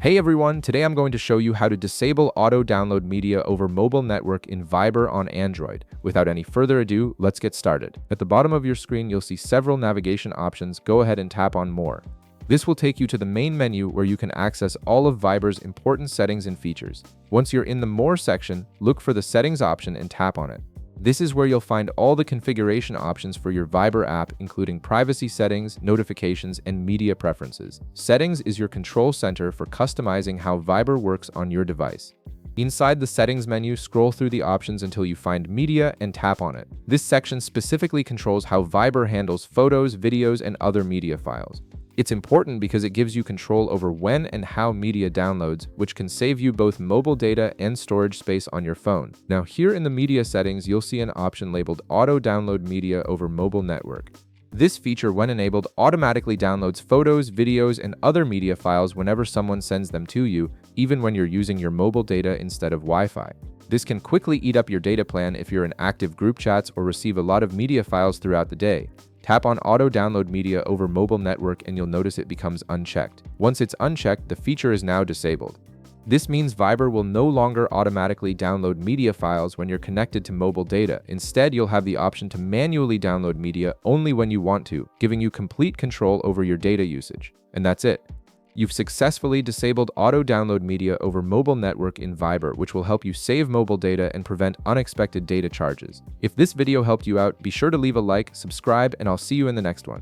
Hey everyone, today I'm going to show you how to disable auto-download media over mobile network in Viber on Android. Without any further ado, let's get started. At the bottom of your screen, you'll see several navigation options. Go ahead and tap on More. This will take you to the main menu where you can access all of Viber's important settings and features. Once you're in the More section, look for the Settings option and tap on it. This is where you'll find all the configuration options for your Viber app, including privacy settings, notifications, and media preferences. Settings is your control center for customizing how Viber works on your device. Inside the Settings menu, scroll through the options until you find Media and tap on it. This section specifically controls how Viber handles photos, videos, and other media files. It's important because it gives you control over when and how media downloads, which can save you both mobile data and storage space on your phone. Now, here in the media settings, you'll see an option labeled Auto Download Media over Mobile Network. This feature, when enabled, automatically downloads photos, videos, and other media files whenever someone sends them to you, even when you're using your mobile data instead of Wi-Fi. This can quickly eat up your data plan if you're in active group chats or receive a lot of media files throughout the day. Tap on Auto Download Media over Mobile Network and you'll notice it becomes unchecked. Once it's unchecked, the feature is now disabled. This means Viber will no longer automatically download media files when you're connected to mobile data. Instead, you'll have the option to manually download media only when you want to, giving you complete control over your data usage. And that's it. You've successfully disabled auto-download media over mobile network in Viber, which will help you save mobile data and prevent unexpected data charges. If this video helped you out, be sure to leave a like, subscribe, and I'll see you in the next one.